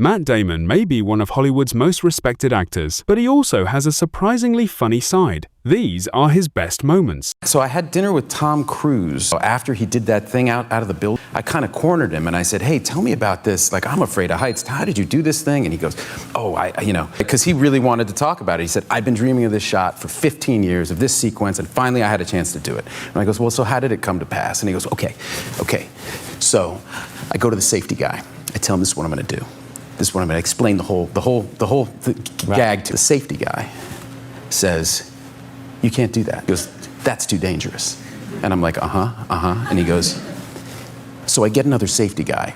Matt Damon may be one of Hollywood's most respected actors, but he also has a surprisingly funny side. These are his best moments. So I had dinner with Tom Cruise. After he did that thing out of the building, I kind of cornered him and I said, hey, tell me about this. Like, I'm afraid of heights. How did you do this thing? And he goes, oh, because he really wanted to talk about it. He said, I've been dreaming of this shot for 15 years, of this sequence, and finally I had a chance to do it. And I goes, well, so how did it come to pass? And he goes, okay. So I go to the safety guy. I tell him, this is what I'm going to do. This is what I'm going to explain the whole gag to the safety guy. Says, you can't do that. He goes, that's too dangerous. And I'm like, and he goes, so I get another safety guy.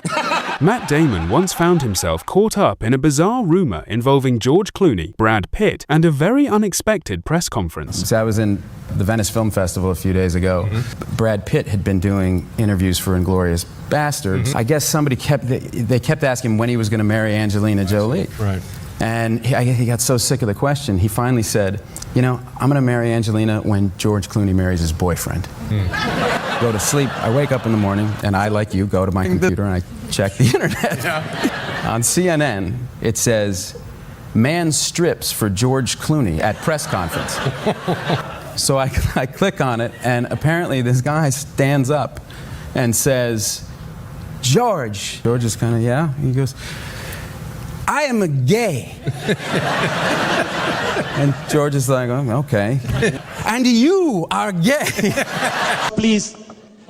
Matt Damon once found himself caught up in a bizarre rumor involving George Clooney, Brad Pitt, and a very unexpected press conference. So I was in the Venice Film Festival a few days ago. Brad Pitt had been doing interviews for Inglourious Bastards. I guess somebody kept asking him when he was going to marry Angelina Jolie. Right. And he got so sick of the question, he finally said, you know, I'm going to marry Angelina when George Clooney marries his boyfriend. Go to sleep. I wake up in the morning, and I, like you, go to my computer and I check the internet. On CNN, it says, man strips for George Clooney at press conference. So I click on it, and apparently this guy stands up and says, George is kind of, yeah. He goes, I am a gay. And George is like, oh, okay. And you are gay. Please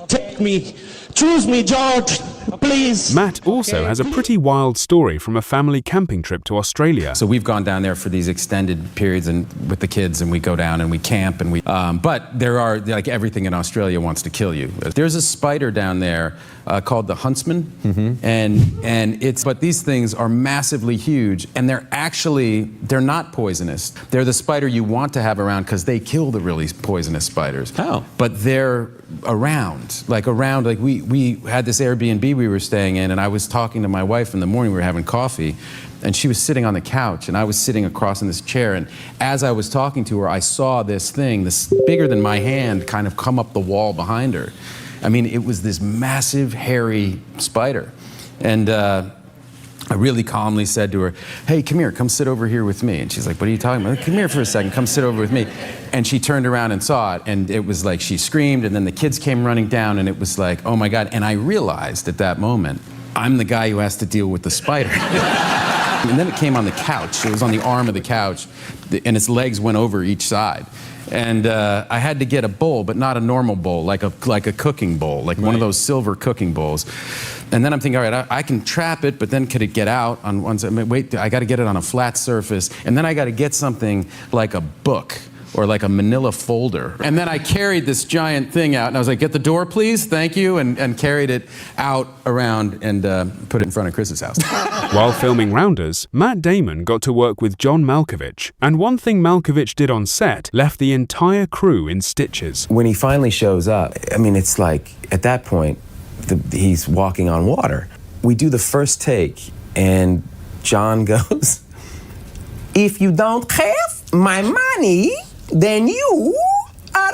take me. Choose me, George. Please. Matt also has a pretty wild story from a family camping trip to Australia. So we've gone down there for these extended periods and with the kids, and we go down and we camp and but there are, like, everything in Australia wants to kill you. There's a spider down there called the huntsman, but these things are massively huge, and they're not poisonous. They're the spider you want to have around because they kill the really poisonous spiders. Oh. But they're around, like we had this Airbnb we were staying in, and I was talking to my wife in the morning. We were having coffee, and she was sitting on the couch, and I was sitting across in this chair, and as I was talking to her, I saw this thing, this bigger than my hand, kind of come up the wall behind her. I mean, it was this massive, hairy spider. And I really calmly said to her, hey, come here, come sit over here with me. And she's like, what are you talking about? Come here for a second, come sit over with me. And she turned around and saw it, and it was like she screamed, and then the kids came running down, and it was like, oh my God. And I realized at that moment, I'm the guy who has to deal with the spider. And then it came on the couch. It was on the arm of the couch, and its legs went over each side. And I had to get a bowl, but not a normal bowl, like a cooking bowl, like one of those silver cooking bowls. And then I'm thinking, all right, I can trap it, but then could it get out on one side? Wait, I got to get it on a flat surface, and then I got to get something like a book or like a manila folder. And then I carried this giant thing out, and I was like, get the door, please, thank you, and carried it out around and put it in front of Chris's house. While filming Rounders, Matt Damon got to work with John Malkovich, and one thing Malkovich did on set left the entire crew in stitches. When he finally shows up, I mean, it's like, at that point, he's walking on water. We do the first take, and John goes, if you don't have my money, then you are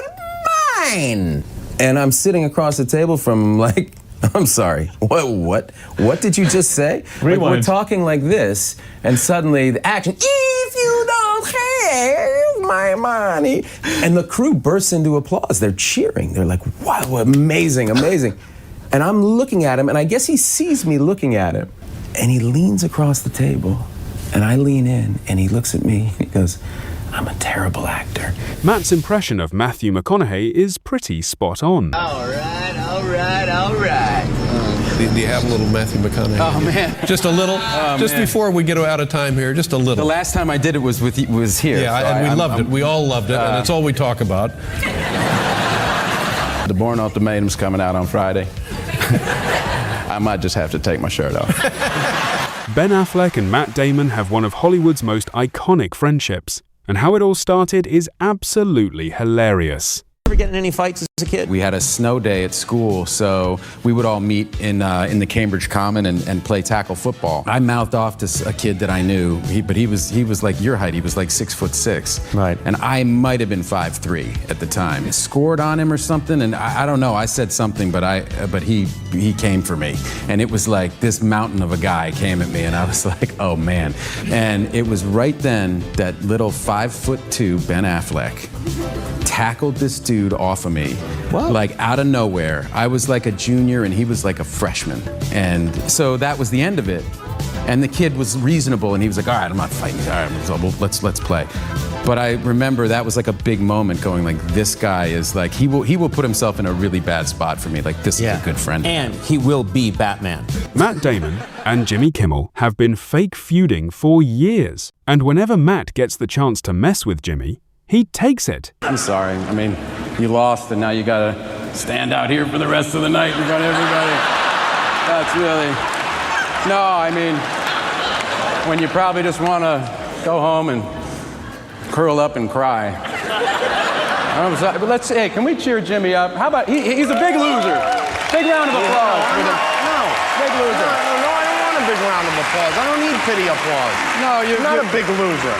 mine. And I'm sitting across the table from him like, I'm sorry, what did you just say? Like, we're talking like this, and suddenly the action, if you don't have my money. And the crew bursts into applause. They're cheering. They're like, wow, amazing, amazing. And I'm looking at him, and I guess he sees me looking at him. And he leans across the table, and I lean in, and he looks at me, and he goes, I'm a terrible actor. Matt's impression of Matthew McConaughey is pretty spot on. All right. Do you have a little Matthew McConaughey? Oh, man. Just a little? Just before we get out of time here, just a little. The last time I did it was here. Yeah, so and we loved it. We all loved it, and it's all we talk about. The Bourne Ultimatum's coming out on Friday. I might just have to take my shirt off. Ben Affleck and Matt Damon have one of Hollywood's most iconic friendships, and how it all started is absolutely hilarious. Ever get in any fights as a kid? We had a snow day at school, so we would all meet in the Cambridge Common and play tackle football. I mouthed off to a kid that I knew, but he was like your height. He was like 6'6". Right. And I might have been 5'3" at the time. I scored on him or something, and I don't know. I said something, but he came for me, and it was like this mountain of a guy came at me, and I was like, oh man. And it was right then that little 5'2" Ben Affleck tackled this dude off of me. What? Like out of nowhere. I was like a junior and he was like a freshman. And so that was the end of it. And the kid was reasonable and he was like, all right, I'm not fighting. All right, so let's play. But I remember that was like a big moment going like, this guy is like, he will put himself in a really bad spot for me. Like, this is a good friend. And he will be Batman. Matt Damon and Jimmy Kimmel have been fake feuding for years. And whenever Matt gets the chance to mess with Jimmy, he takes it. I'm sorry. I mean, you lost and now you gotta stand out here for the rest of the night in front of everybody. That's really, no, I mean, when you probably just wanna go home and curl up and cry. I'm sorry, but hey, can we cheer Jimmy up? How about, he's a big loser. Big round of applause. Big loser. No, I don't want a big round of applause. I don't need pity applause. No, you're not a big loser.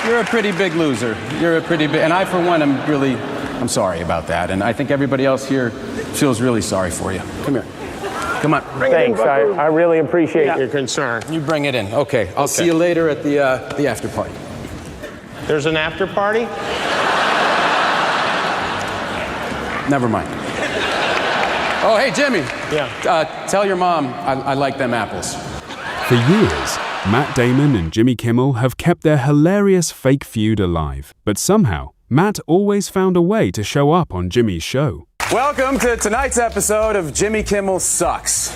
You're a pretty big loser. You're a pretty big, and I for one I'm sorry about that, and I think everybody else here feels really sorry for you. Come here. Come on. Thanks, I really appreciate your concern. You bring it in. Okay, I'll see you later at the after party. There's an after party? Never mind. Oh, hey, Jimmy. Yeah. Tell your mom I like them apples. For years, Matt Damon and Jimmy Kimmel have kept their hilarious fake feud alive. But somehow, Matt always found a way to show up on Jimmy's show. Welcome to tonight's episode of Jimmy Kimmel Sucks.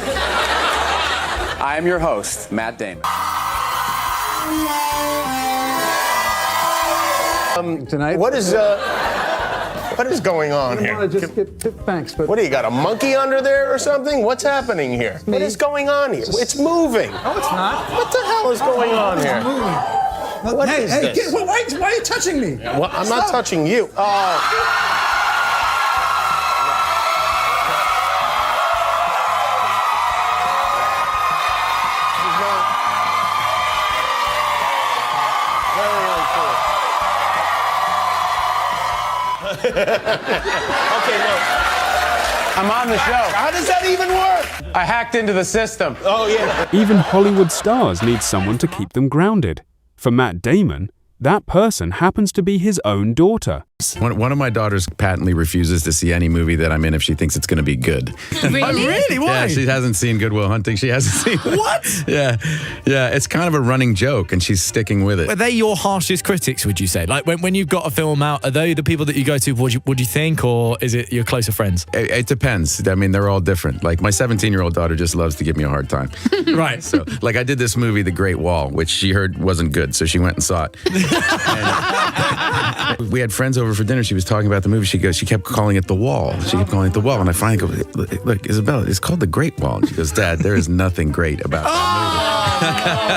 I am your host, Matt Damon. Tonight? What is going on here? Thanks, but What do you got, a monkey under there or something? What's happening here? What is going on here? It's moving. no, it's not. What the hell is going on It's here? moving. What hey, is hey, this? kid, why are you touching me? Well, I'm not touching you. Oh. Okay, look. I'm on the show. How does that even work? I hacked into the system. Oh, yeah. Even Hollywood stars need someone to keep them grounded. For Matt Damon, that person happens to be his own daughter. One of my daughters patently refuses to see any movie that I'm in if she thinks it's going to be good. Really? Really? Why? Yeah, she hasn't seen Good Will Hunting. She hasn't seen What? Yeah. It's kind of a running joke, and she's sticking with it. Are they your harshest critics, would you say? Like, when you've got a film out, are they the people that you go to, what do you think, or is it your closer friends? It depends. I mean, they're all different. Like, my 17-year-old daughter just loves to give me a hard time. Right. So, like, I did this movie, The Great Wall, which she heard wasn't good, so she went and saw it. And we had friends over for dinner. She was talking about the movie. She kept calling it The Wall. She kept calling it The Wall. And I finally go, look, Isabella, it's called The Great Wall. And she goes, Dad, there is nothing great about that movie.